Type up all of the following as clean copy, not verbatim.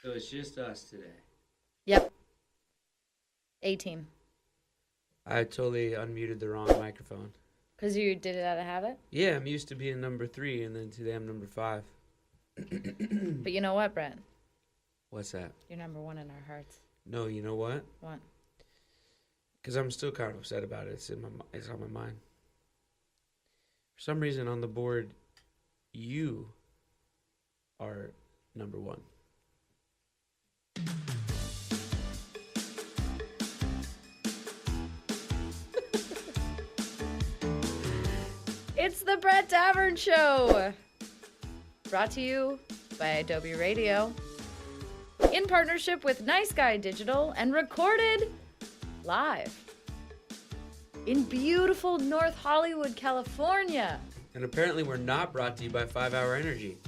So it's just us today. Yep. A-team. I totally unmuted the wrong microphone. Because you did it out of habit? Yeah, I'm used to being number 3, and then today I'm number 5. But you know what, Brent? What's that? You're number 1 in our hearts. No, you know what? What? Because I'm still kind of upset about it. It's on my mind. For some reason on the board, you are number 1. It's the Brett Davern Show. Brought to you by Adobe Radio. In partnership with Nice Guy Digital and recorded live in beautiful North Hollywood, California. And apparently we're not brought to you by 5 Hour Energy.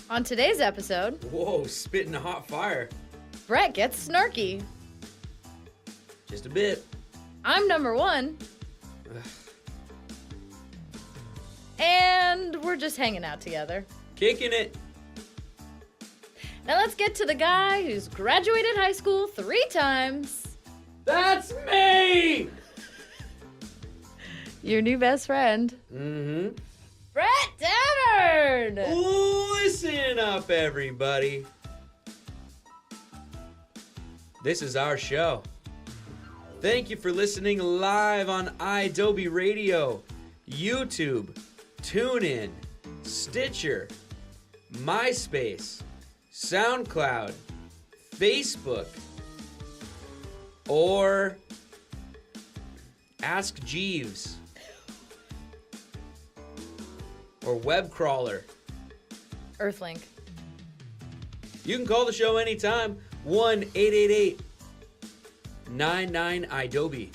On today's episode, Whoa, spitting a hot fire. Brett gets snarky. Just a bit. I'm number 1. And we're just hanging out together. Kicking it. Now let's get to the guy who's graduated high school 3 times. That's me! Your new best friend, Mm-hmm. Brett Davern! Listen up, everybody. This is our show. Thank you for listening live on iAdobe Radio, YouTube, TuneIn, Stitcher, MySpace, SoundCloud, Facebook, or Ask Jeeves, or Web Crawler. Earthlink. You can call the show anytime, 1-888-99-IDOBE.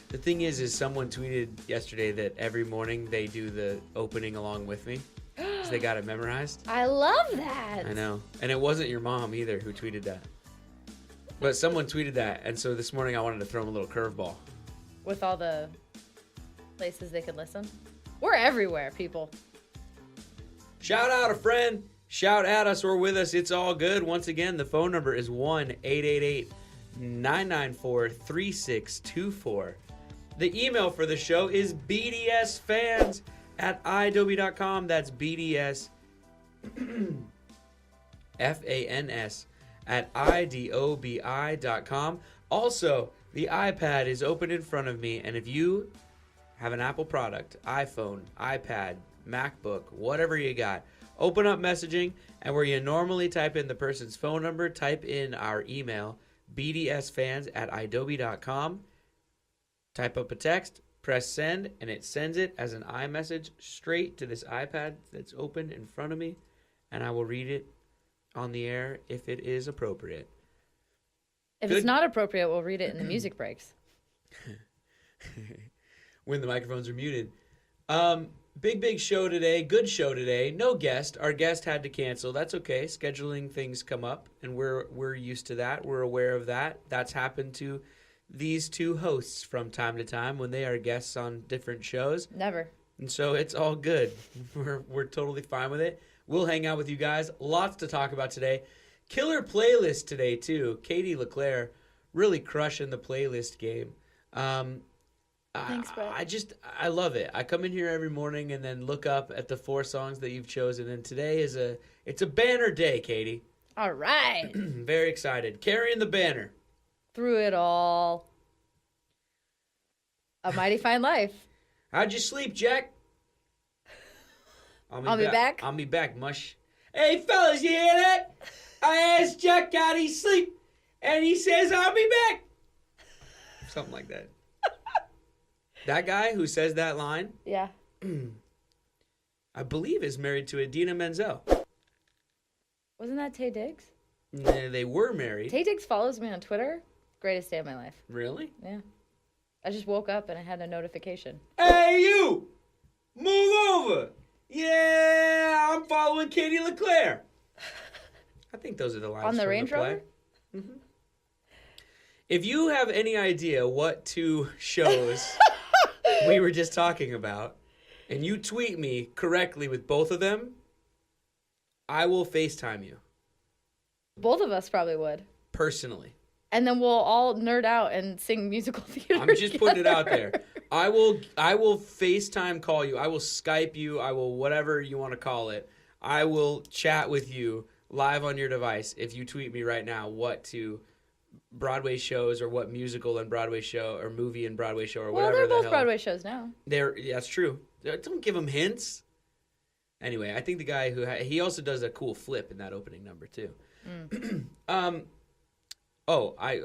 The thing is someone tweeted yesterday that every morning they do the opening along with me because they got it memorized. I love that. I know. And it wasn't your mom either who tweeted that. But someone tweeted that, and so this morning I wanted to throw them a little curveball. With all the places they could listen. We're everywhere, people. Shout out a friend. Shout at us or with us. It's all good. Once again, the phone number is 1-888-994-3624. The email for the show is bdsfans@idobe.com. That's BDS FANS @IDOBI.com. Also, the iPad is open in front of me, and if you have an Apple product, iPhone, iPad, MacBook, whatever you got, open up messaging, and where you normally type in the person's phone number, type in our email, bdsfans@idobe.com. Type up a text, press send, and it sends it as an iMessage straight to this iPad that's open in front of me, and I will read it on the air if it is appropriate. If it's not appropriate, we'll read it in the music breaks. When the microphones are muted. Big show today. Good show today. No guest. Our guest had to cancel. That's okay. Scheduling things come up, and we're used to that. We're aware of that. That's happened to these two hosts from time to time when they are guests on different shows. Never. And so it's all good. We're totally fine with it. We'll hang out with you guys. Lots to talk about today. Killer playlist today, too. Katie LeClaire really crushing the playlist game. Thanks, Brett. I love it. I come in here every morning and then look up at the 4 songs that you've chosen. And today it's a banner day, Katie. All right. Very excited. Carrying the banner. Through it all. A mighty fine life. How'd you sleep, Jack? I'll be back. I'll be back, mush. Hey, fellas, you hear that? I asked Jack how he sleep, and he says I'll be back. Something like that. That guy who says that line, Yeah. I believe is married to Idina Menzel. Wasn't that Tay Diggs? They were married. Tay Diggs follows me on Twitter. Greatest day of my life. Really? Yeah. I just woke up and I had a notification. Hey, you! Move over! Yeah, I'm following Katie LeClaire. I think those are the lines On the from Range the play. Rover? Mm-hmm. If you have any idea what 2 shows we were just talking about, and you tweet me correctly with both of them, I will FaceTime you. Both of us probably would. Personally. And then we'll all nerd out and sing musical theater. I'm just putting it out there. I will FaceTime call you. I will Skype you. I will whatever you want to call it. I will chat with you live on your device if you tweet me right now what to Broadway shows or what musical and Broadway show or movie and Broadway show or whatever they're the both hell. Broadway shows now. That's true. Don't give them hints. Anyway, I think the guy he also does a cool flip in that opening number too. So I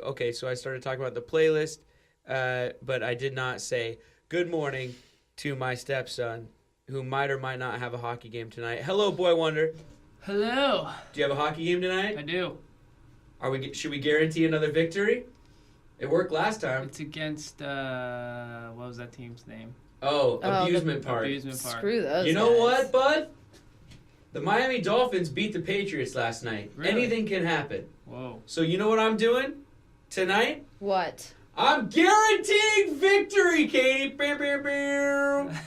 started talking about the playlist, but I did not say good morning to my stepson, who might or might not have a hockey game tonight. Hello, Boy Wonder. Hello. Do you have a hockey game tonight? I do. Should we guarantee another victory? It worked last time. It's against what was that team's name? Amusement Park. Amusement Park. Screw those. You know guys. what, bud? The Miami Dolphins beat the Patriots last night. Really? Anything can happen. Whoa. So you know what I'm doing tonight? What? I'm guaranteeing victory, Katie. Bam, bam, bam.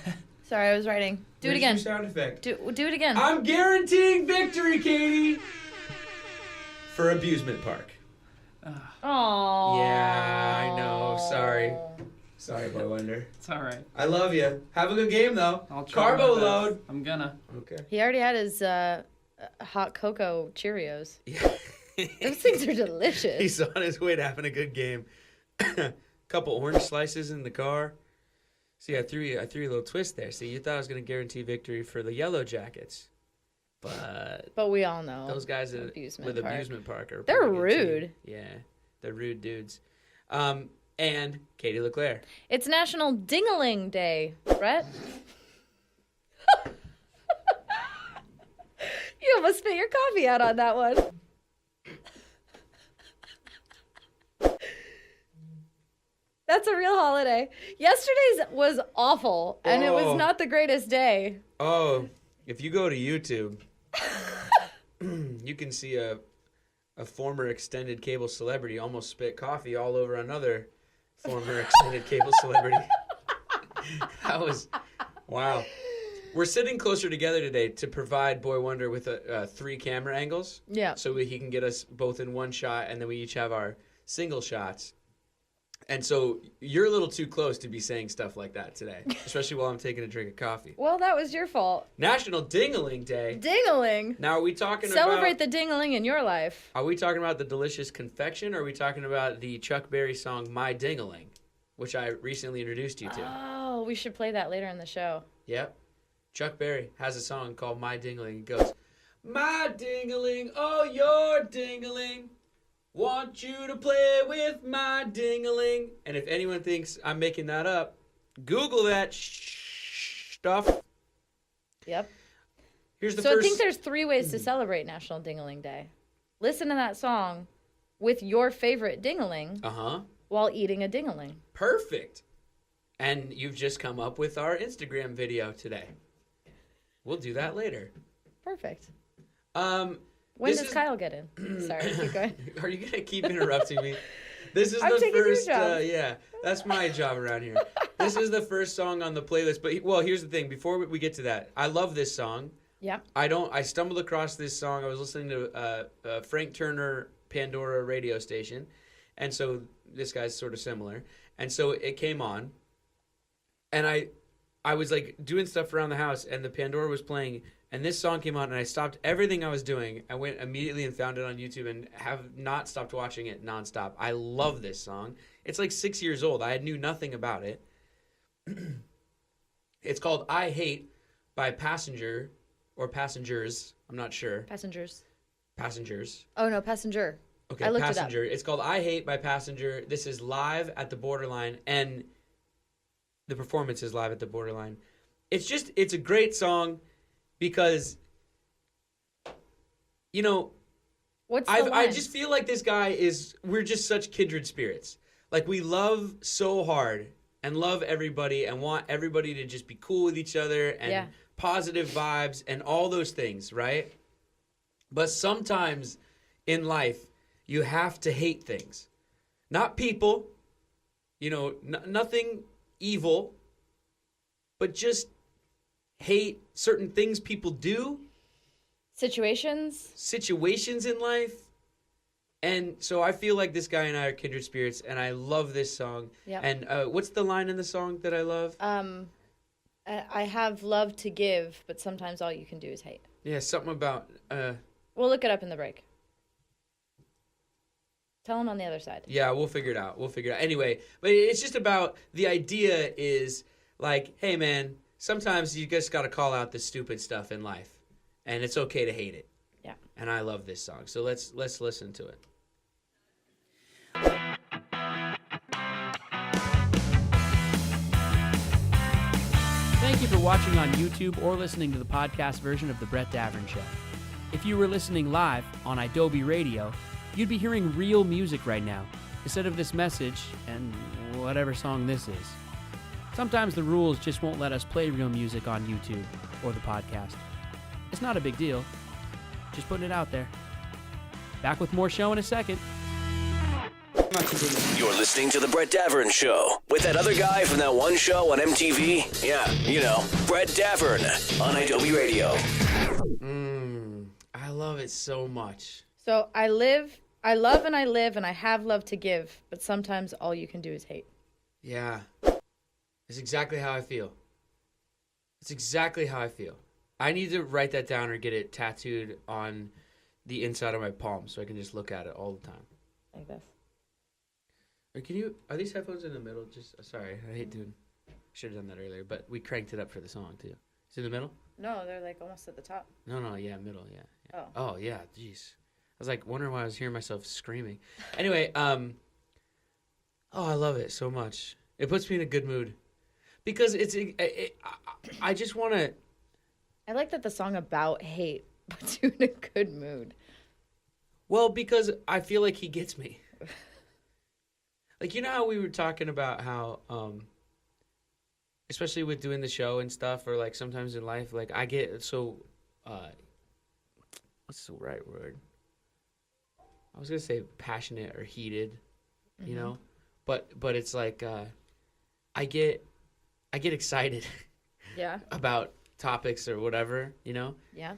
Sorry, I was writing. Do it again. Your sound effect. Do it again. I'm guaranteeing victory, Katie. For Abusement Park. Oh. Yeah, I know. Sorry. Sorry, Boy Wonder. It's all right. I love you. Have a good game, though. I'll try Carbo my best. load. I'm gonna. Okay. He already had his hot cocoa Cheerios. Yeah. Those things are delicious. He's on his way to having a good game. Couple orange slices in the car. See, I threw you a little twist there. See, you thought I was going to guarantee victory for the Yellow Jackets. But we all know those guys with Abusement Park are they're pretty good rude. too. Yeah, they're rude dudes. And Katie LeClaire. It's National Dingaling Day, Brett. You almost spit your coffee out on that one. That's a real holiday. Yesterday's was awful, and it was not the greatest day. Oh, if you go to YouTube, you can see a former extended cable celebrity almost spit coffee all over another former extended cable celebrity. That was, wow. We're sitting closer together today to provide Boy Wonder with 3 camera angles. Yeah. So he can get us both in one shot, and then we each have our single shots. And so you're a little too close to be saying stuff like that today, especially while I'm taking a drink of coffee. Well, that was your fault. National Dingaling Day. Dingaling. Now, are we talking Celebrate about... the dingaling in your life. Are we talking about the delicious confection, or are we talking about the Chuck Berry song My Dingaling, which I recently introduced you to? Oh, we should play that later in the show. Yep. Chuck Berry has a song called My Dingaling. It goes, my dingaling, oh, your dingaling. Want you to play with my dingaling. And if anyone thinks I'm making that up, Google that stuff. Yep. Here's the So first... I think there's 3 ways to celebrate National Dingaling Day. Listen to that song with your favorite dingaling while eating a dingaling. Perfect. And you've just come up with our Instagram video today. We'll do that later. Perfect. When does is... Kyle get in? Sorry, keep going. Are you going to keep interrupting me? This is I'm the taking first... your job. Yeah, that's my job around here. This is the first song on the playlist. But, well, here's the thing. Before we get to that, I love this song. Yeah. I stumbled across this song. I was listening to Frank Turner Pandora radio station. And so this guy's sort of similar. And so it came on. And I was like doing stuff around the house, and the Pandora was playing, and this song came on, and I stopped everything I was doing. I went immediately and found it on YouTube and have not stopped watching it nonstop. I love this song. It's like 6 years old. I knew nothing about it. It's called I Hate by Passenger or Passengers. I'm not sure. Passengers. Oh, no, Passenger. Okay, I looked Passenger. it up. It's called I Hate by Passenger. This is live at the Borderline, and the performance is live at the Borderline. It's a great song because, you know, I just feel like this guy we're just such kindred spirits. Like, we love so hard and love everybody and want everybody to just be cool with each other and positive vibes and all those things, right? But sometimes in life, you have to hate things. Not people, you know, nothing evil, but just hate certain things people do. Situations in life. And so I feel like this guy and I are kindred spirits, and I love this song. Yep. And what's the line in the song that I love? I have love to give, but sometimes all you can do is hate. Yeah, something about... We'll look it up in the break. Tell him on the other side. Yeah, we'll figure it out. Anyway, but it's just about the idea is like, hey, man, sometimes you just got to call out the stupid stuff in life, and it's okay to hate it. Yeah. And I love this song, so let's listen to it. Thank you for watching on YouTube or listening to the podcast version of The Brett Davern Show. If you were listening live on Adobe Radio, you'd be hearing real music right now, instead of this message and whatever song this is. Sometimes the rules just won't let us play real music on YouTube or the podcast. It's not a big deal. Just putting it out there. Back with more show in a second. You're listening to The Brett Davern Show with that other guy from that one show on MTV. Yeah, you know, Brett Davern on Adobe Radio. I love it so much. So I love and I have love to give, but sometimes all you can do is hate. Yeah. It's exactly how I feel. I need to write that down or get it tattooed on the inside of my palm so I can just look at it all the time. Like this. Or are these headphones in the middle? Sorry, I hate doing, should have done that earlier, but we cranked it up for the song too. Is it in the middle? No, they're like almost at the top. No, yeah, middle, yeah. Oh. Oh, yeah, jeez. I was like wondering why I was hearing myself screaming. Anyway, I love it so much. It puts me in a good mood because I just want to. I like that the song about hate puts you in a good mood. Well, because I feel like he gets me. Like, you know how we were talking about how, especially with doing the show and stuff, or like sometimes in life, like I get so, what's the right word? I was gonna say passionate or heated, you know, but it's like I get excited, yeah, about topics or whatever, you know, yeah.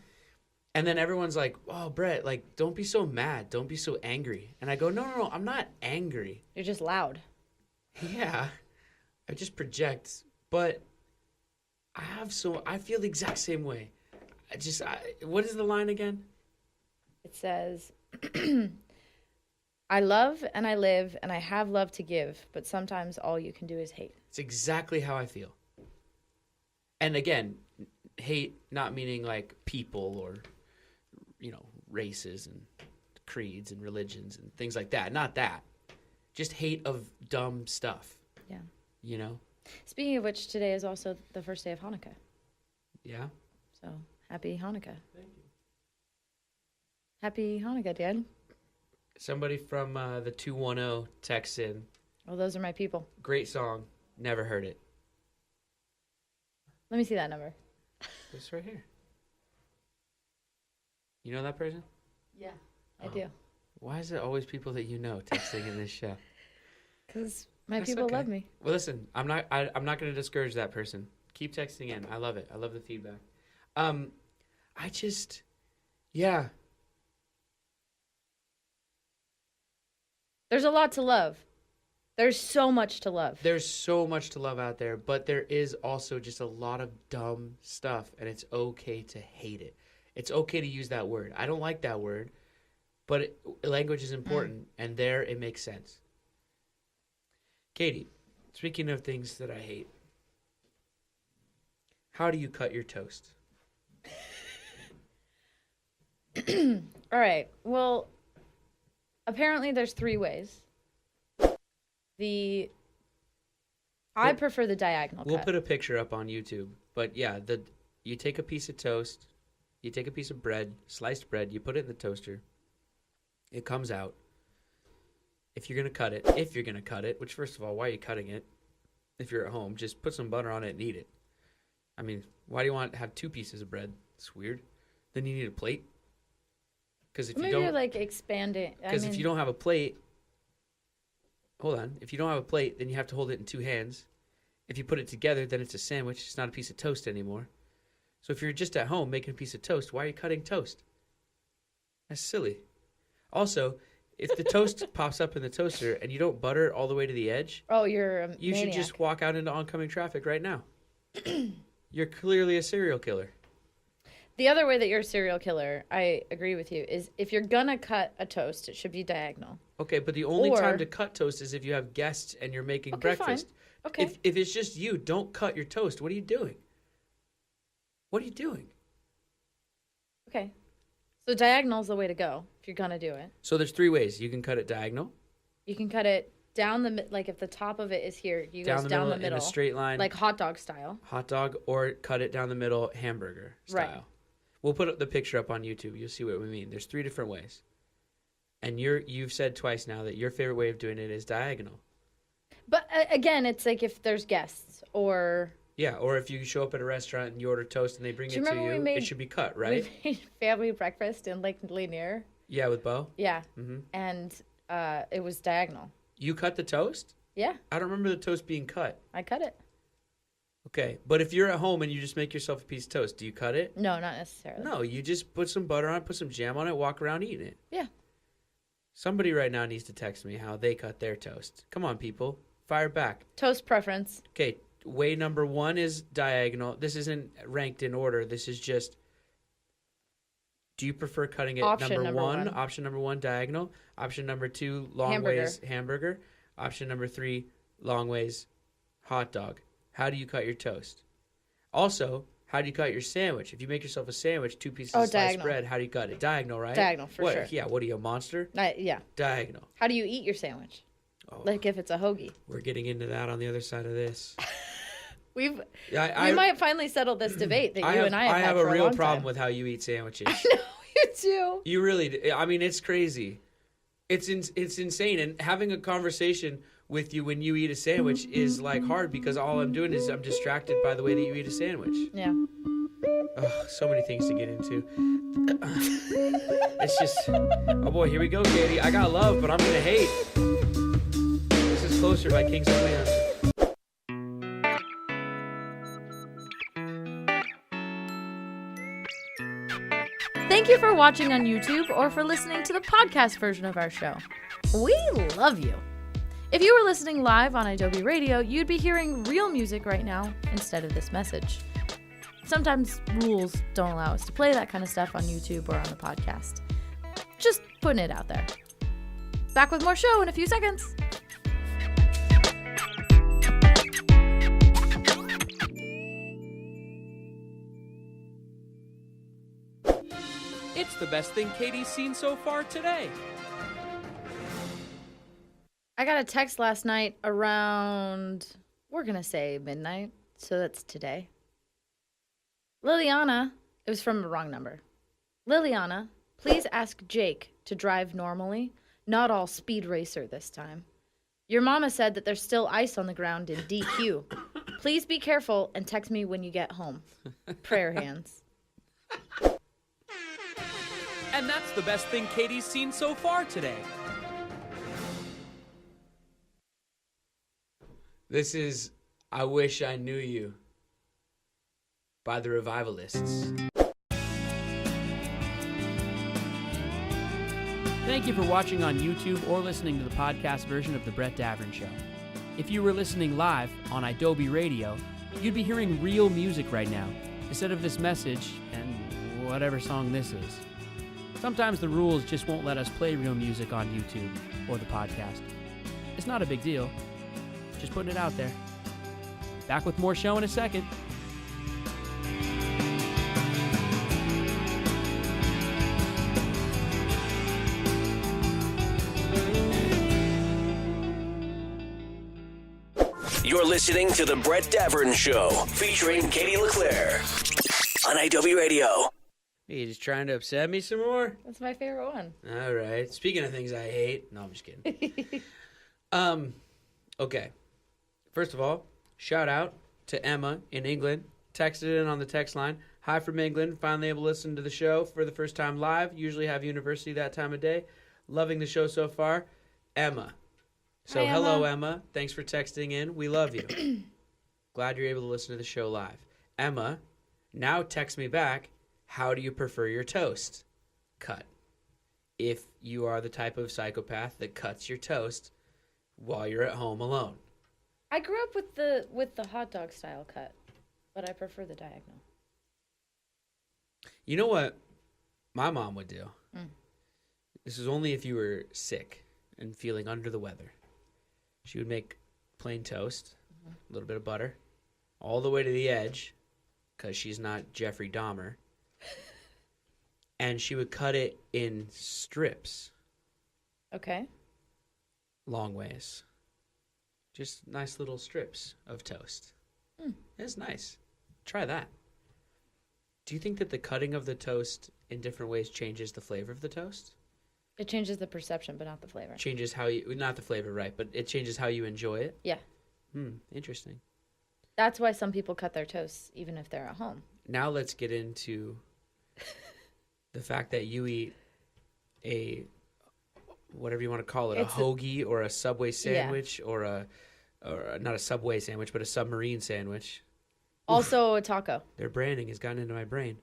And then everyone's like, "Oh, Brett, like, don't be so mad. Don't be so angry." And I go, "No, I'm not angry. You're just loud." Yeah, I just project. But I feel the exact same way. What is the line again? It says, I love and I live and I have love to give, but sometimes all you can do is hate. It's exactly how I feel. And again, hate not meaning like people or, you know, races and creeds and religions and things like that. Not that. Just hate of dumb stuff. Yeah. You know? Speaking of which, today is also the first day of Hanukkah. Yeah. So, happy Hanukkah. Thank you. Happy Hanukkah, Dad. Somebody from the 210 texts in. Oh, those are my people. Great song. Never heard it. Let me see that number. It's right here. You know that person? Yeah, I do. Why is it always people that you know texting in this show? Because my That's people okay. love me. Well, listen, I'm not going to discourage that person. Keep texting in. I love it. I love the feedback. Yeah. There's a lot to love. There's so much to love. There's so much to love out there, but there is also just a lot of dumb stuff, and it's okay to hate it. It's okay to use that word. I don't like that word, but language is important, and there it makes sense. Katie, speaking of things that I hate, how do you cut your toast? All right. Well, apparently there's 3 ways. I prefer the diagonal We'll cut. put a picture up on YouTube, but yeah, you take a piece of toast, you take a piece of bread, sliced bread, you put it in the toaster. It comes out. If you're going to cut it, which first of all, why are you cutting it? If you're at home, just put some butter on it and eat it. I mean, why do you want to have 2 pieces of bread? It's weird. Then you need a plate. Because if you don't, you're like expanding. Because if you don't have a plate, hold on. If you don't have a plate, then you have to hold it in 2 hands. If you put it together, then it's a sandwich. It's not a piece of toast anymore. So if you're just at home making a piece of toast, why are you cutting toast? That's silly. Also, if the toast pops up in the toaster and you don't butter it all the way to the edge, you should just walk out into oncoming traffic right now. You're clearly a serial killer. The other way that you're a serial killer, I agree with you, is if you're gonna cut a toast, it should be diagonal. Okay, but the only time to cut toast is if you have guests and you're making breakfast. Fine. Okay. If it's just you, don't cut your toast. What are you doing? What are you doing? Okay. So diagonal is the way to go if you're gonna do it. So there's 3 ways. You can cut it diagonal. You can cut it down like if the top of it is here, you go down the middle in a straight line, like hot dog style. Hot dog, or cut it down the middle, hamburger style. Right. We'll put the picture up on YouTube. You'll see what we mean. There's 3 different ways, and you've said twice now that your favorite way of doing it is diagonal. But again, it's like if there's guests or. Yeah, or if you show up at a restaurant and you order toast and they bring it to you, it should be cut, right? We made family breakfast in Lake Lanier. Yeah, with Bo? Yeah. Mm-hmm. And it was diagonal. You cut the toast? Yeah. I don't remember the toast being cut. I cut it. Okay, but if you're at home and you just make yourself a piece of toast, do you cut it? No, not necessarily. No, you just put some butter on it, put some jam on it, walk around eating it. Yeah. Somebody right now needs to text me how they cut their toast. Come on, people. Fire back. Toast preference. Okay, way number 1 is diagonal. This isn't ranked in order. This is just, do you prefer cutting it number one? Option number 1, diagonal. Option number 2, long ways, hamburger. Option number 3, long ways, hot dog. How do you cut your toast? Also, how do you cut your sandwich? If you make yourself a sandwich, 2 pieces of sliced bread, how do you cut it? Diagonal, right? Diagonal, for sure. Yeah, what are you, a monster? Yeah. Diagonal. How do you eat your sandwich? Oh. Like if it's a hoagie. We're getting into that on the other side of this. We might finally settle this debate that you and I have had for a long time. I have a real problem with how you eat sandwiches. I know, you too. You really do. I mean, it's crazy. It's insane. And having a conversation with you when you eat a sandwich is like hard because all I'm doing is I'm distracted by the way that you eat a sandwich. Yeah. Oh, so many things to get into. It's just, oh boy, here we go, Katie. I got love, but I'm going to hate. This is Closer by Kings of Leon. Thank you for watching on YouTube or for listening to the podcast version of our show. We love you. If you were listening live on Adobe Radio, you'd be hearing real music right now instead of this message. Sometimes rules don't allow us to play that kind of stuff on YouTube or on the podcast. Just putting it out there. Back with more show in a few seconds. It's the best thing Katie's seen so far today. I got a text last night around, we're going to say midnight, so that's today. Liliana, it was from a wrong number. Liliana, please ask Jake to drive normally, not all speed racer this time. Your mama said that there's still ice on the ground in DQ. Please be careful and text me when you get home. Prayer hands. And that's the best thing Katie's seen so far today. This is I Wish I Knew You by the Revivalists. Thank you for watching on YouTube or listening to the podcast version of The Brett Davern Show. If you were listening live on Adobe Radio, you'd be hearing real music right now, instead of this message and whatever song this is. Sometimes the rules just won't let us play real music on YouTube or the podcast. It's not a big deal. Just putting it out there. Back with more show in a second. You're listening to The Brett Davern Show, featuring Katie LeClaire on Adobe Radio. Hey, you just trying to upset me some more? That's my favorite one. All right. Speaking of things I hate. No, I'm just kidding. Okay. First of all, shout out to Emma in England. Texted in on the text line. Hi from England. Finally able to listen to the show for the first time live. Usually have university that time of day. Loving the show so far. Emma. So Hi, hello, Emma. Thanks for texting in. We love you. Glad you're able to listen to the show live. Emma Now text me back, how do you prefer your toast? Cut. If you are the type of psychopath that cuts your toast while you're at home alone. I grew up with the hot dog style cut, but I prefer the diagonal. You know what my mom would do? Mm. This is only if you were sick and feeling under the weather. She would make plain toast, a little bit of butter, all the way to the edge, because she's not Jeffrey Dahmer. And she would cut it in strips. Okay. Long ways. Just nice little strips of toast. It's nice. Try that. Do you think that the cutting of the toast in different ways changes the flavor of the toast? It changes the perception, but not the flavor. Changes how you, not the flavor, right, but it changes how you enjoy it? Yeah. Interesting. That's why some people cut their toasts even if they're at home. Now let's get into the fact that you eat a, whatever you want to call it, a hoagie or a Subway sandwich or not a Subway sandwich, but a submarine sandwich. Also a taco. Their branding has gotten into my brain.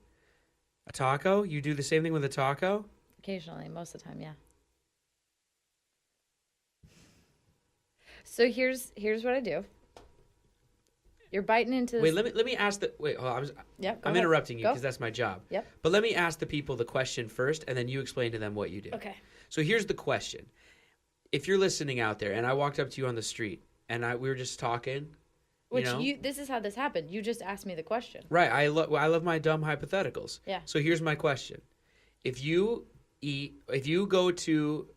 A taco? You do the same thing with a taco? Occasionally, most of the time, yeah. So here's what I do. You're biting into this. Wait, let me ask the wait. Hold on, I'm interrupting you because that's my job. Yep. But let me ask the people the question first, and then you explain to them what you do. Okay. So here's the question: if you're listening out there, and I walked up to you on the street, and we were just talking, this is how this happened. You just asked me the question. Right. I love my dumb hypotheticals. Yeah. So here's my question: if you go to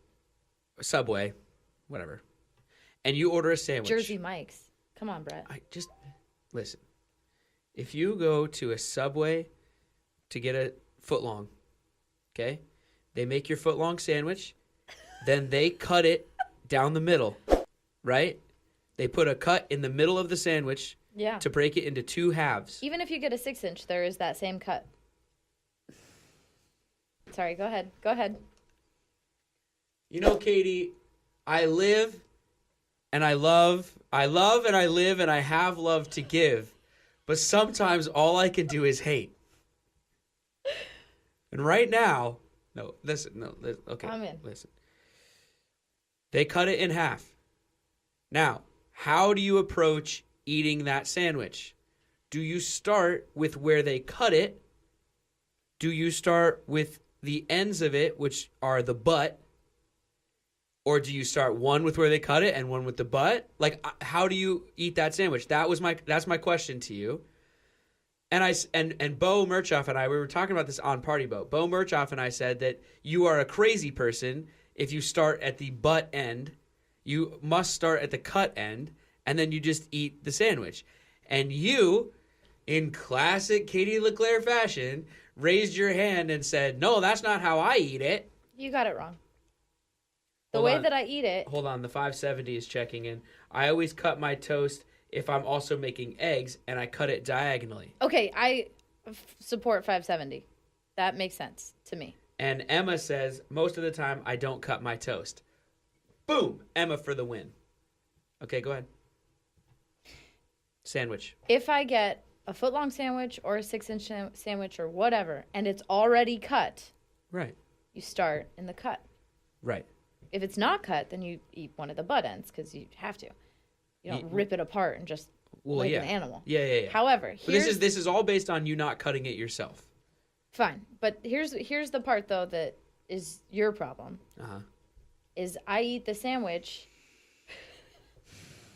Subway, whatever, and you order a sandwich, Jersey Mike's. Come on, Brett. Listen, if you go to a Subway to get a footlong, okay, they make your footlong sandwich, then they cut it down the middle, right? They put a cut in the middle of the sandwich to break it into two halves. Even if you get a 6-inch, there is that same cut. Sorry, go ahead. You know, Katie, I live and I love and I live and I have love to give, but sometimes all I can do is hate. And right now, okay. I'm in. Listen. They cut it in half. Now, how do you approach eating that sandwich? Do you start with where they cut it? Do you start with the ends of it, which are the butt? Or do you start one with where they cut it and one with the butt? Like, how do you eat that sandwich? That's my question to you. And Bo Murchoff and I, we were talking about this on Party Boat. Bo Murchoff and I said that you are a crazy person if you start at the butt end. You must start at the cut end, and then you just eat the sandwich. And you, in classic Katie LeClaire fashion, raised your hand and said, "No, that's not how I eat it." You got it wrong. The way that I eat it. Hold on, the 570 is checking in. I always cut my toast if I'm also making eggs, and I cut it diagonally. Okay, I support 570. That makes sense to me. And Emma says, most of the time, I don't cut my toast. Boom! Emma for the win. Okay, go ahead. Sandwich. If I get a footlong sandwich or a 6-inch sandwich or whatever, and it's already cut, right, you start in the cut. Right. If it's not cut, then you eat one of the butt ends because you have to. You don't rip it apart and just an animal. Yeah. However, this is all based on you not cutting it yourself. Fine, but here's the part though that is your problem. Is I eat the sandwich.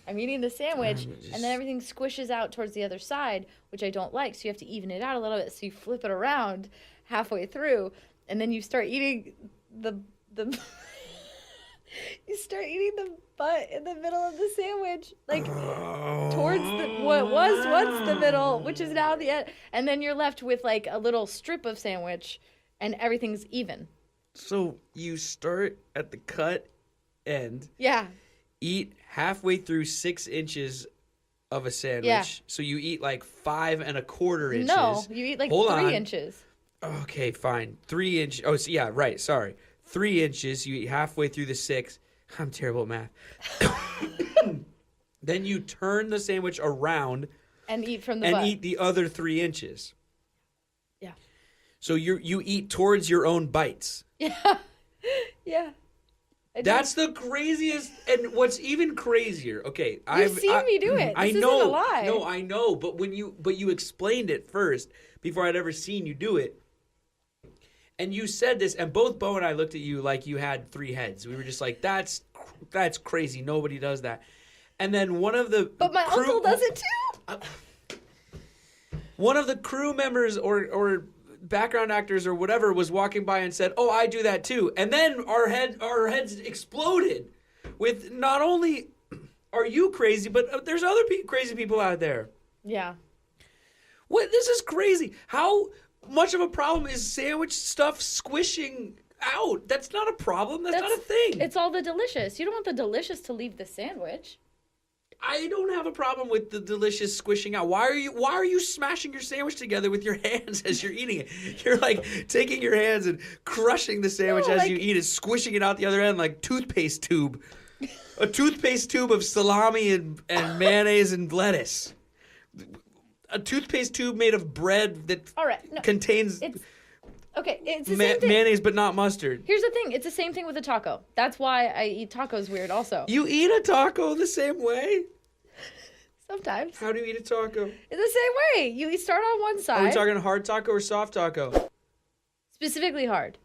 I'm eating the sandwich, and then everything squishes out towards the other side, which I don't like. So you have to even it out a little bit. So you flip it around halfway through, and then you start eating the you start eating the butt in the middle of the sandwich, like towards what was once the middle, which is now the end. And then you're left with like a little strip of sandwich, and everything's even. So you start at the cut end. Yeah. Eat halfway through 6 inches of a sandwich. Yeah. So you eat like 5 1/4 inches. No, you eat like 3 inches. Okay, fine. 3 inches. Oh, so yeah, right. Sorry. 3 inches. You eat halfway through the 6. I'm terrible at math. Then you turn the sandwich around and eat from the and butt. eat the other 3 inches. So you eat towards your own bites. Yeah. Yeah. That's the craziest, and what's even crazier. Okay, You've seen me do it. This I know. isn't a lie. No, I know. But you explained it first before I'd ever seen you do it, and you said this, and both Bo and I looked at you like you had 3 heads. We were just like, that's crazy. Nobody does that. And then one of the But my uncle does it too. One of the crew members or background actors or whatever was walking by and said, "Oh, I do that too." And then our heads exploded with not only are you crazy, but there's other crazy people out there. Yeah. What? This is crazy. How much of a problem is sandwich stuff squishing out? That's not a problem. That's not a thing. It's all the delicious. You don't want the delicious to leave the sandwich. I don't have a problem with the delicious squishing out. Why are you smashing your sandwich together with your hands as you're eating it? You're like taking your hands and crushing the sandwich as you eat it, squishing it out the other end like toothpaste tube. A toothpaste tube of salami and mayonnaise and lettuce. A toothpaste tube made of bread that contains it's the same thing. Mayonnaise but not mustard. Here's the thing. It's the same thing with a taco. That's why I eat tacos weird also. You eat a taco the same way? Sometimes. How do you eat a taco? In the same way. You start on one side. Are we talking hard taco or soft taco? Specifically hard.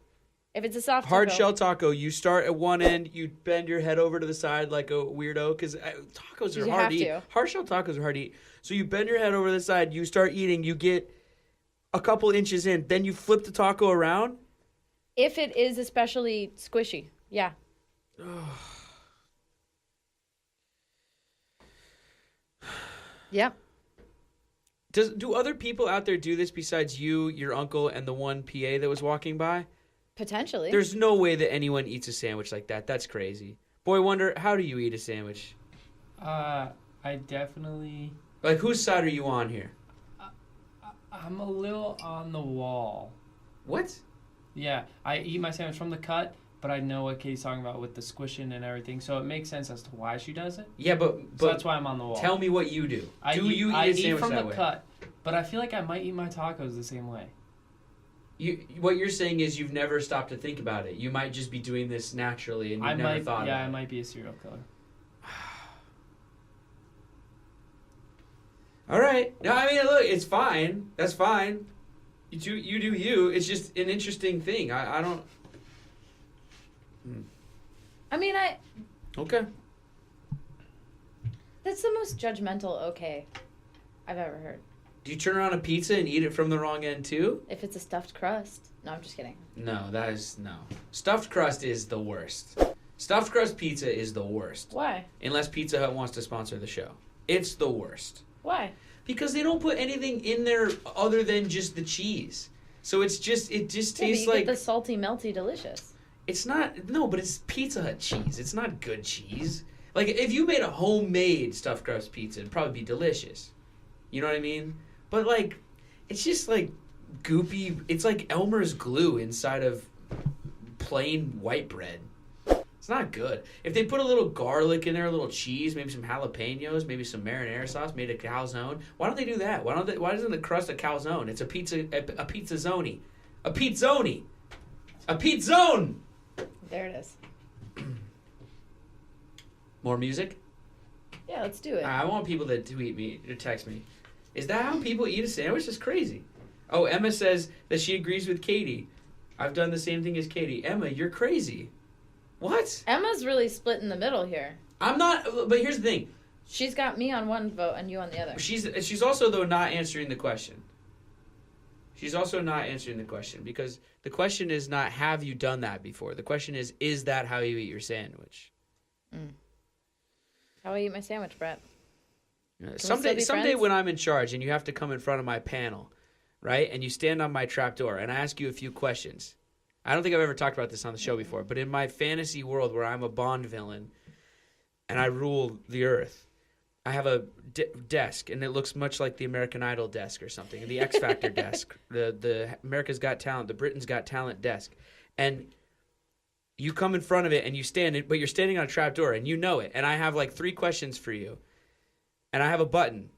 If it's a soft hard taco. shell taco, you start at one end, you bend your head over to the side like a weirdo because tacos are hard to eat. Hard shell tacos are hard to eat. So you bend your head over to the side, you start eating, you get a couple inches in, then you flip the taco around. If it is especially squishy, yeah. Yeah. Do other people out there do this besides you, your uncle, and the one PA that was walking by? Potentially. There's no way that anyone eats a sandwich like that. That's crazy. Boy Wonder, how do you eat a sandwich? I definitely... Like, whose side are you on here? I'm a little on the wall. What? Yeah, I eat my sandwich from the cut, but I know what Katie's talking about with the squishing and everything, so it makes sense as to why she does it. Yeah, but so that's why I'm on the wall. Tell me what you do. I eat from the cut, but I feel like I might eat my tacos the same way. What you're saying is you've never stopped to think about it. You might just be doing this naturally, and you've never thought about it. Yeah, I might be a serial killer. All right. No, I mean, look, it's fine. That's fine. You do you. It's just an interesting thing. I don't... I mean, Okay. That's the most judgmental okay I've ever heard. Do you turn around a pizza and eat it from the wrong end, too? If it's a stuffed crust. No, I'm just kidding. No. Stuffed crust is the worst. Stuffed crust pizza is the worst. Why? Unless Pizza Hut wants to sponsor the show. It's the worst. Why? Because they don't put anything in there other than just the cheese. So it just tastes like... get the salty, melty, delicious. It's not... No, but it's Pizza Hut cheese. It's not good cheese. Like, if you made a homemade stuffed crust pizza, it'd probably be delicious. You know what I mean? But, like, it's just, like, goopy... It's like Elmer's glue inside of plain white bread. It's not good. If they put a little garlic in there, a little cheese, maybe some jalapenos, maybe some marinara sauce, made a calzone. Why don't they do that? Why doesn't the crust a calzone? It's a pizzazoni. A pizzoni. A pizzone. There it is. More music? Yeah, let's do it. I want people to tweet me or text me. Is that how people eat a sandwich? That's crazy. Oh, Emma says that she agrees with Katie. I've done the same thing as Katie. Emma, you're crazy. What? Emma's really split in the middle here. I'm not, but here's the thing. She's got me on one vote and you on the other. She's also, though, not answering the question. She's also not answering the question because the question is not, have you done that before? The question is that how you eat your sandwich? How I eat my sandwich, Brett? Someday when I'm in charge and you have to come in front of my panel, right, and you stand on my trapdoor and I ask you a few questions. I don't think I've ever talked about this on the show before, but in my fantasy world where I'm a Bond villain and I rule the earth, I have a desk, and it looks much like the American Idol desk or something, the X Factor desk, the America's Got Talent, the Britain's Got Talent desk. And you come in front of it and you stand, but you're standing on a trapdoor and you know it. And I have like 3 questions for you. And I have a button.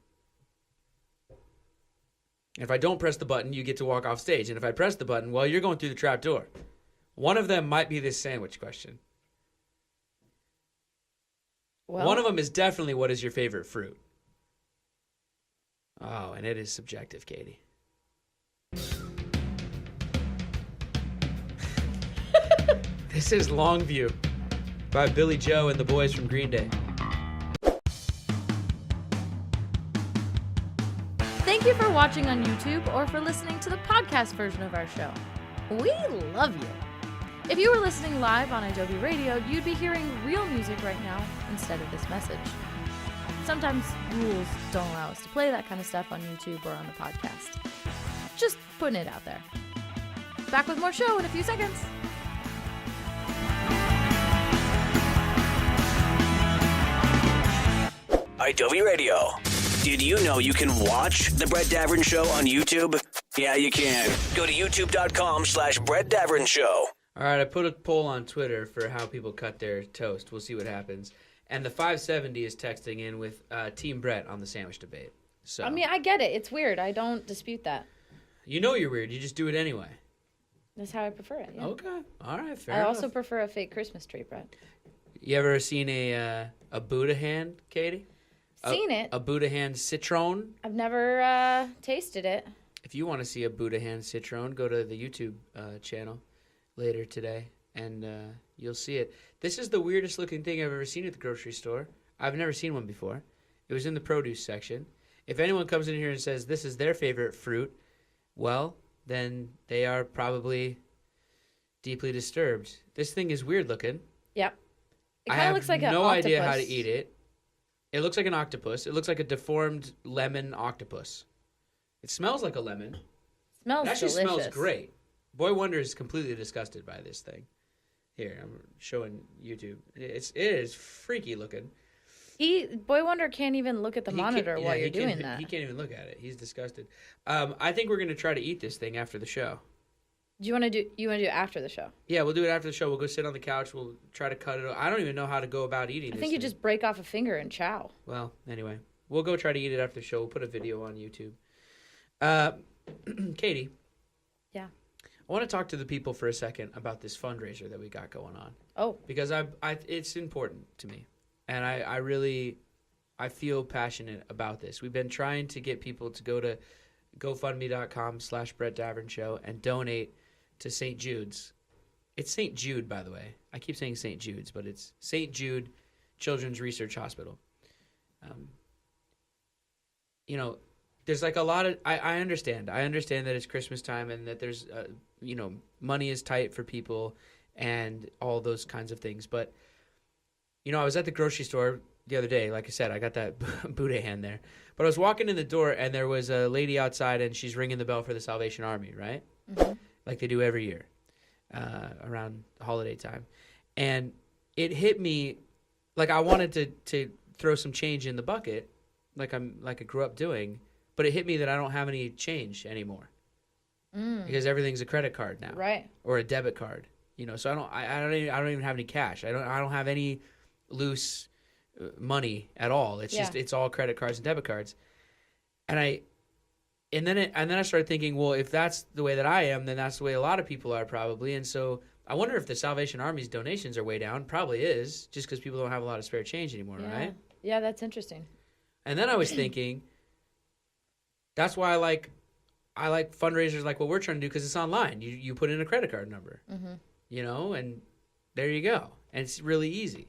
If I don't press the button, you get to walk off stage. And if I press the button, well, you're going through the trap door. One of them might be this sandwich question. Well, One of them is definitely, what is your favorite fruit? Oh, and it is subjective, Katie. This is Longview by Billy Joe and the boys from Green Day. Thank you for watching on YouTube or for listening to the podcast version of our show. We love you. If you were listening live on Adobe Radio, you'd be hearing real music right now instead of this message. Sometimes rules don't allow us to play that kind of stuff on YouTube or on the podcast. Just putting it out there. Back with more show in a few seconds. Adobe Radio. Did you know you can watch The Brett Davern Show on YouTube? Yeah, you can. Go to youtube.com/Brett Davern Show. All right, I put a poll on Twitter for how people cut their toast. We'll see what happens. And the 570 is texting in with Team Brett on the sandwich debate. So I mean, I get it. It's weird. I don't dispute that. You know you're weird. You just do it anyway. That's how I prefer it. Yeah. Okay. All right, fair I enough. also prefer a fake Christmas tree, Brett. You ever seen a Buddha hand, Katie? Seen it. A Buddha hand citron? I've never tasted it. If you want to see a Buddha hand citron, go to the YouTube channel later today, and you'll see it. This is the weirdest looking thing I've ever seen at the grocery store. I've never seen one before. It was in the produce section. If anyone comes in here and says this is their favorite fruit, well, then they are probably deeply disturbed. This thing is weird looking. Yep. It I kind of have looks like an no octopus. idea how to eat it. It looks like an octopus. It looks like a deformed lemon octopus. It smells like a lemon. Smells It actually delicious. smells great. Boy Wonder is completely disgusted by this thing. Here, I'm showing YouTube. It is freaky looking. Boy Wonder can't even look at the monitor while you're doing that. He can't even look at it. He's disgusted. I think we're gonna try to eat this thing after the show. You want to do it after the show? Yeah, we'll do it after the show. We'll go sit on the couch. We'll try to cut it. I don't even know how to go about eating. I think you just break off a finger and chow. Well, anyway, we'll go try to eat it after the show. We'll put a video on YouTube. Katie. Yeah. I want to talk to the people for a second about this fundraiser that we got going on. Oh. Because it's important to me, and I feel passionate about this. We've been trying to get people to go to GoFundMe.com/Brett Davern Show and donate to St. Jude's. It's St. Jude, by the way. I keep saying St. Jude's, but it's St. Jude Children's Research Hospital. There's like a lot of... I understand. I understand that it's Christmas time and that there's, money is tight for people and all those kinds of things. But, I was at the grocery store the other day. Like I said, I got that Buddha hand there. But I was walking in the door and there was a lady outside and she's ringing the bell for the Salvation Army, right? Mm-hmm. Like they do every year around holiday time. And it hit me like I wanted to throw some change in the bucket like I grew up doing. But it hit me that I don't have any change anymore because everything's a credit card now, Right. Or a debit card. So I don't even have any cash. I don't have any loose money at all. It's just it's all credit cards and debit cards. And then I started thinking, well, if that's the way that I am, then that's the way a lot of people are probably. And so I wonder if the Salvation Army's donations are way down. Probably is, just because people don't have a lot of spare change anymore, right? Yeah, that's interesting. And then I was thinking, that's why I like fundraisers like what we're trying to do because it's online. You put in a credit card number, and there you go. And it's really easy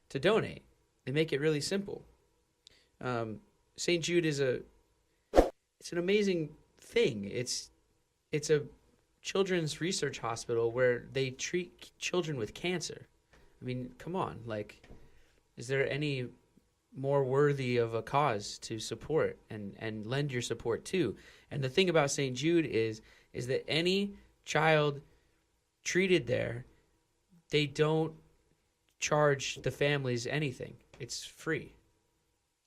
to donate. They make it really simple. St. Jude it's an amazing thing. It's a children's research hospital where they treat children with cancer. I mean, come on. Like, is there any more worthy of a cause to support and lend your support to? And the thing about St. Jude is that any child treated there, they don't charge the families anything. It's free.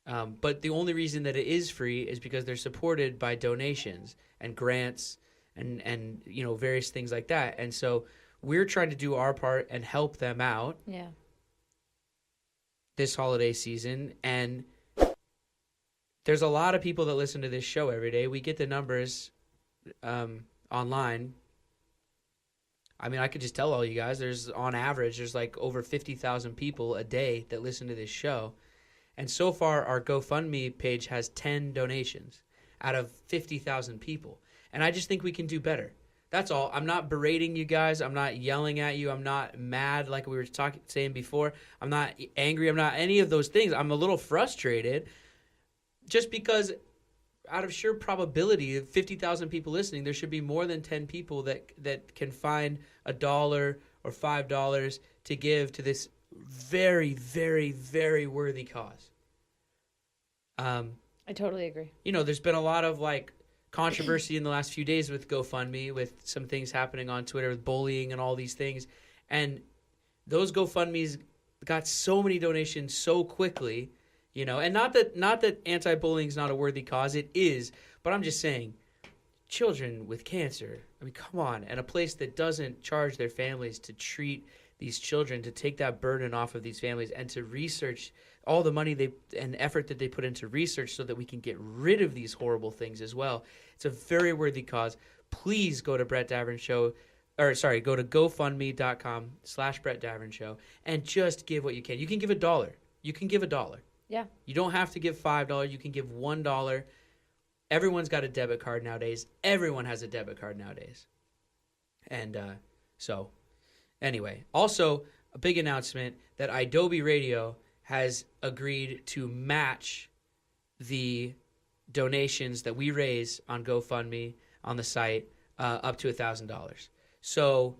But the only reason that it is free is because they're supported by donations and grants and various things like that. And so we're trying to do our part and help them out. Yeah. This holiday season, and there's a lot of people that listen to this show every day. We get the numbers online. I mean, I could just tell all you guys, on average, there's like over 50,000 people a day that listen to this show. And so far, our GoFundMe page has 10 donations out of 50,000 people. And I just think we can do better. That's all. I'm not berating you guys. I'm not yelling at you. I'm not mad like we were saying before. I'm not angry. I'm not any of those things. I'm a little frustrated just because out of sheer probability of 50,000 people listening, there should be more than 10 people that can find $1 or $5 to give to this very, very, very worthy cause. I totally agree. You know, there's been a lot of like controversy in the last few days with GoFundMe, with some things happening on Twitter with bullying and all these things. And those GoFundMes got so many donations so quickly, you know, and not that anti-bullying is not a worthy cause. It is. But I'm just saying, children with cancer, I mean, come on. And a place that doesn't charge their families to treat these children, to take that burden off of these families and to research all the money and effort that they put into research so that we can get rid of these horrible things as well. It's a very worthy cause. Please go to Brett Davern Show, go to GoFundMe.com/Brett Davern Show and just give what you can. You can give $1. You can give $1. Yeah. You don't have to give $5. You can give $1. Everyone's got a debit card nowadays. Everyone has a debit card nowadays. And so, anyway. Also, a big announcement that Adobe Radio has agreed to match the donations that we raise on GoFundMe on the site up to $1,000. So,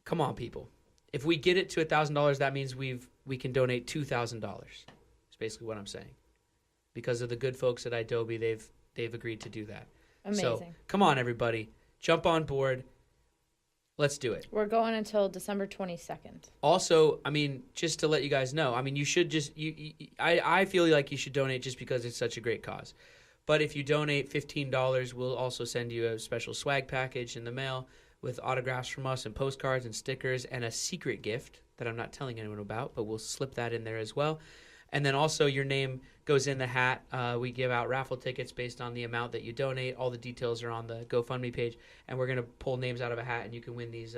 come on, people. If we get it to $1,000, that means we can donate $2,000. That's basically what I'm saying. Because of the good folks at Adobe, they've agreed to do that. Amazing. So, come on, everybody. Jump on board. Let's do it. We're going until December 22nd. Also, I mean, just to let you guys know, I mean, you should just, I feel like you should donate just because it's such a great cause. But if you donate $15, we'll also send you a special swag package in the mail with autographs from us and postcards and stickers and a secret gift that I'm not telling anyone about, but we'll slip that in there as well. And then also your name goes in the hat. We give out raffle tickets based on the amount that you donate. All the details are on the GoFundMe page. And we're going to pull names out of a hat, and you can win these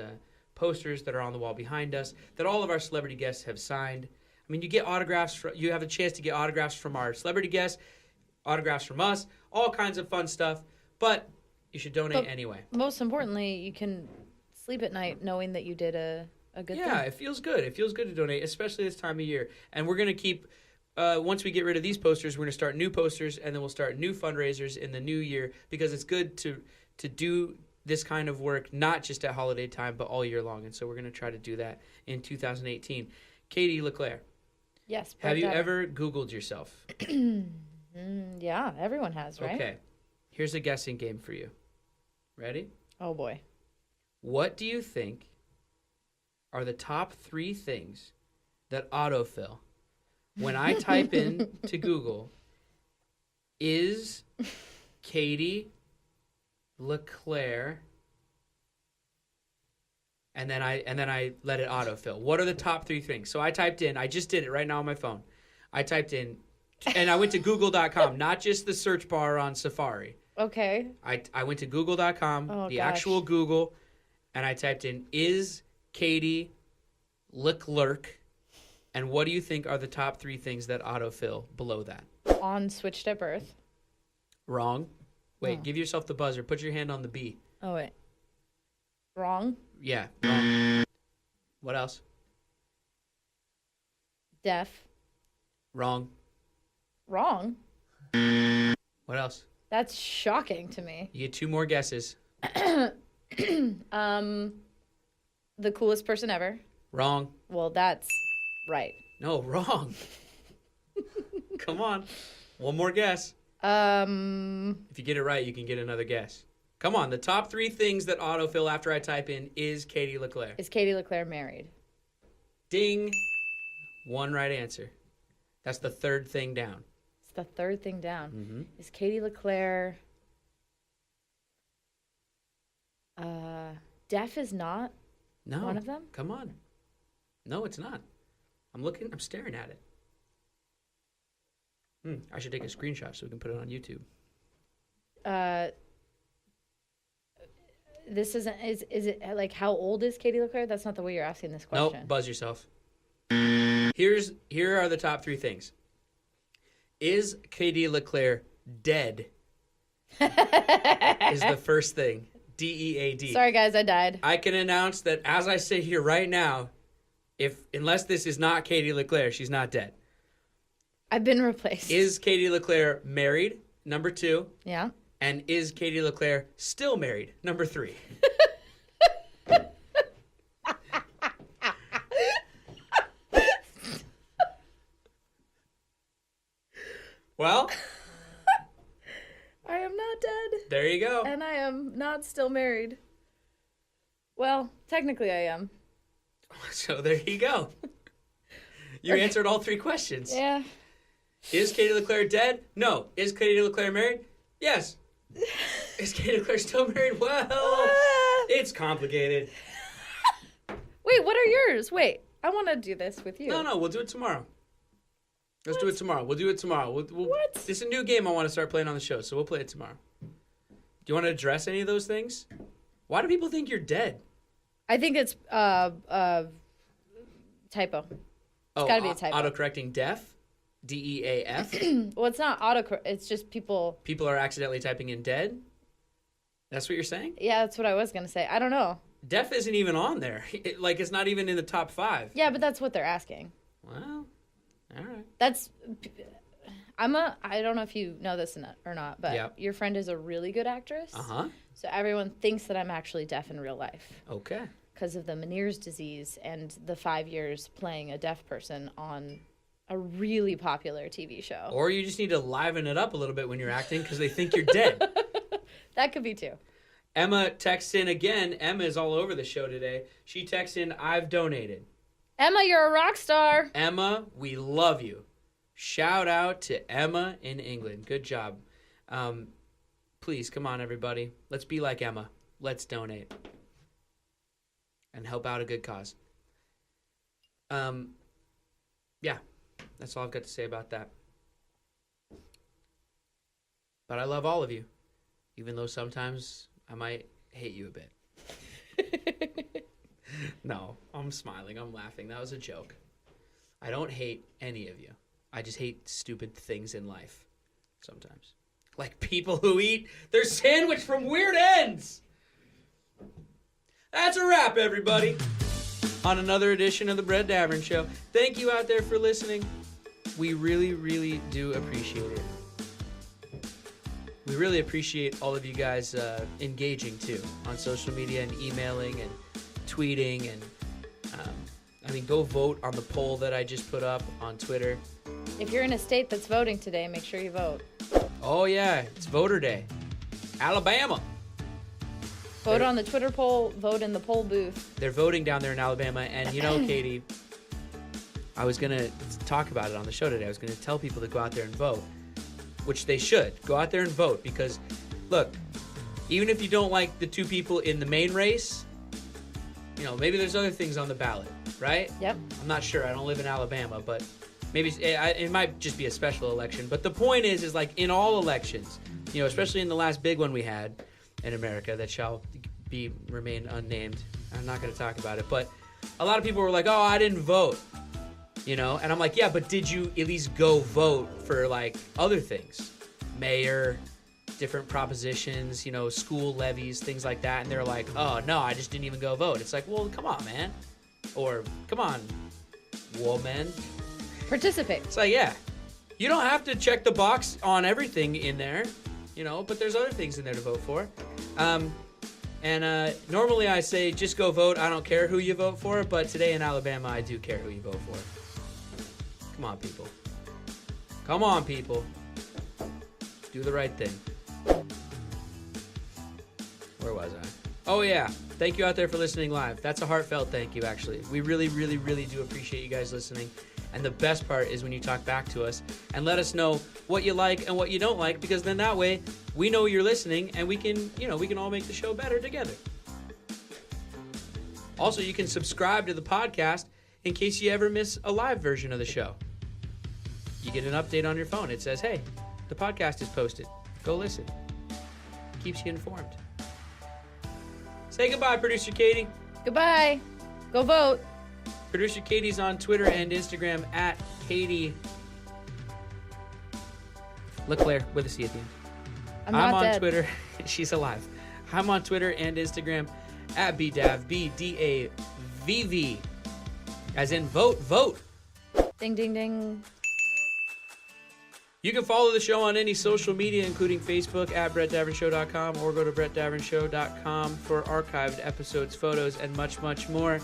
posters that are on the wall behind us that all of our celebrity guests have signed. I mean, you get autographs. You have a chance to get autographs from our celebrity guests, autographs from us, all kinds of fun stuff. But you should donate anyway. Most importantly, you can sleep at night knowing that you did a good thing. Yeah, it feels good. It feels good to donate, especially this time of year. And we're going to keep, once we get rid of these posters, we're going to start new posters, and then we'll start new fundraisers in the new year because it's good to do this kind of work, not just at holiday time, but all year long. And so we're going to try to do that in 2018. Katie LeClaire. Yes. Have you ever Googled yourself? Yeah, everyone has, right? Okay. Here's a guessing game for you. Ready? Oh, boy. What do you think are the top 3 things that autofill when I type in to Google, is Katie LeClaire, and then I let it autofill. What are the top 3 things? So I typed in, I just did it right now on my phone. I typed in, and I went to google.com, not just the search bar on Safari. Okay. I went to google.com, actual Google, and I typed in, is Katie LeClerc, and what do you think are the top 3 things that autofill below that? On Switched at Birth. Wrong. Wait, give yourself the buzzer. Put your hand on the B. Oh, wait. Wrong. Yeah, wrong. What else? Deaf. Wrong. Wrong? What else? That's shocking to me. You get 2 more guesses. The coolest person ever. Wrong. Well, that's right. No, wrong. Come on. One more guess. If you get it right, you can get another guess. Come on. The top 3 things that autofill after I type in, is Katie LeClaire. Is Katie LeClaire married? Ding. 1 right answer. That's the 3rd thing down. It's the 3rd thing down. Mm-hmm. Is Katie LeClaire... deaf is not one of them? Come on. No, it's not. I'm staring at it. I should take a screenshot so we can put it on YouTube. this isn't. Is it like how old is Katie LeClaire? That's not the way you're asking this question. Nope, buzz yourself. Here are the top 3 things. Is Katie LeClaire dead? Is the first thing. DEAD. Sorry, guys, I died. I can announce that as I sit here right now, unless this is not Katie LeClaire, she's not dead. I've been replaced. Is Katie LeClaire married? Number 2. Yeah. And is Katie LeClaire still married? Number 3. Well, I am not dead. there you go. And I am not still married. Well, technically I am. So there you go. You answered all 3 questions. Yeah. Is Katie LeClaire dead? No. Is Katie LeClaire married? Yes. Is Katie LeClaire still married? Well, it's complicated. Wait, what are yours? Wait, I want to do this with you. No, we'll do it tomorrow. Let's do it tomorrow. We'll do it tomorrow. What? This is a new game I want to start playing on the show, so we'll play it tomorrow. Do you want to address any of those things? Why do people think you're dead? I think it's typo. It's got to be a typo. Autocorrecting deaf? DEAF? Well, it's not autocorrect. It's just people. People are accidentally typing in dead? That's what you're saying? Yeah, that's what I was going to say. I don't know. Deaf isn't even on there. It's not even in the top 5. Yeah, but that's what they're asking. Well, all right. I don't know if you know this or not, but your friend is a really good actress. Uh-huh. So everyone thinks that I'm actually deaf in real life. Okay. Because of the Meniere's disease and the 5 years playing a deaf person on a really popular TV show. Or you just need to liven it up a little bit when you're acting because they think you're dead. That could be too. Emma texts in again. Emma is all over the show today. She texts in, I've donated. Emma, you're a rock star. Emma, we love you. Shout out to Emma in England. Good job. Please, come on, everybody. Let's be like Emma. Let's donate. And help out a good cause. Yeah, that's all I've got to say about that. But I love all of you, even though sometimes I might hate you a bit. No, I'm smiling. I'm laughing. That was a joke. I don't hate any of you. I just hate stupid things in life sometimes. Like people who eat their sandwich from weird ends. That's a wrap, everybody, on another edition of the Brett Davern Show. Thank you out there for listening. We really, really do appreciate it. We really appreciate all of you guys engaging, too, on social media and emailing and tweeting. And, go vote on the poll that I just put up on Twitter. If you're in a state that's voting today, make sure you vote. Oh, yeah, it's voter day. Alabama. Vote on the Twitter poll, vote in the poll booth. They're voting down there in Alabama. And, Katie, I was going to talk about it on the show today. I was going to tell people to go out there and vote, which they should. Go out there and vote because, look, even if you don't like the 2 people in the main race, maybe there's other things on the ballot, right? Yep. I'm not sure. I don't live in Alabama, but maybe it might just be a special election. But the point is like in all elections, especially in the last big one we had in America that shall remain unnamed. I'm not going to talk about it, but a lot of people were like, "Oh, I didn't vote," and I'm like, "Yeah, but did you at least go vote for like other things, mayor, different propositions, school levies, things like that?" And they're like, "Oh no, I just didn't even go vote." It's like, well, come on, man, or come on, woman, participate. It's like, yeah, you don't have to check the box on everything in there, but there's other things in there to vote for. Normally I say just go vote. I don't care who you vote for, but today in Alabama I do care who you vote for. Come on, people. Come on, people. Do the right thing. Where was I? Oh, yeah. Thank you out there for listening live. That's a heartfelt thank you, actually. We really, really, really do appreciate you guys listening. And the best part is when you talk back to us and let us know what you like and what you don't like, because then that way we know you're listening and we can all make the show better together. Also, you can subscribe to the podcast in case you ever miss a live version of the show. You get an update on your phone. It says, hey, the podcast is posted. Go listen. Keeps you informed. Say goodbye, Producer Katie. Goodbye. Go vote. Producer Katie's on Twitter and Instagram at Katie. LeClaire with a C at the end. I'm not on dead. Twitter. She's alive. I'm on Twitter and Instagram at BDAV, BDAVV. As in vote. Ding, ding, ding. You can follow the show on any social media, including Facebook at BrettDavernshow.com, or go to BrettDavernshow.com for archived episodes, photos, and much, much more.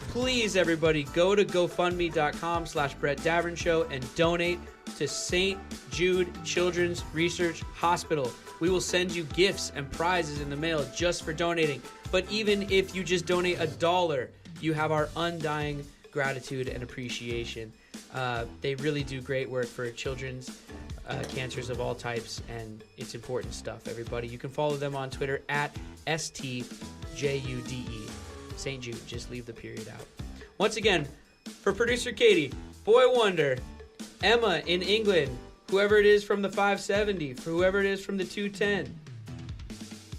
Please, everybody, go to GoFundMe.com/BrettDavernshow and donate to St. Jude Children's Research Hospital. We will send you gifts and prizes in the mail just for donating. But even if you just donate $1, you have our undying gratitude and appreciation. They really do great work for children's cancers of all types, and it's important stuff, everybody. You can follow them on Twitter at STJUDE. St. Jude, just leave the period out. Once again, for producer Katie, Boy Wonder, Emma in England, whoever it is from the 570, for whoever it is from the 210,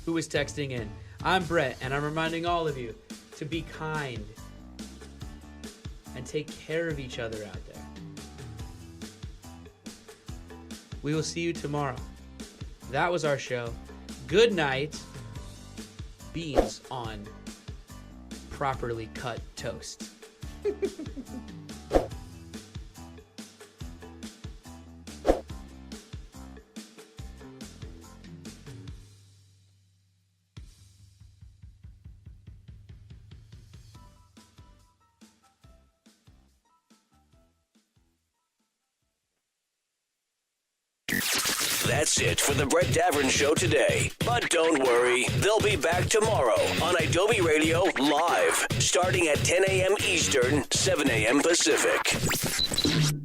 who is texting in, I'm Brett, and I'm reminding all of you to be kind and take care of each other out there. We will see you tomorrow. That was our show. Good night. Beans on properly cut toast. That's it for the Brett Davern Show today. But don't worry, they'll be back tomorrow on Adobe Radio Live, starting at 10 a.m. Eastern, 7 a.m. Pacific.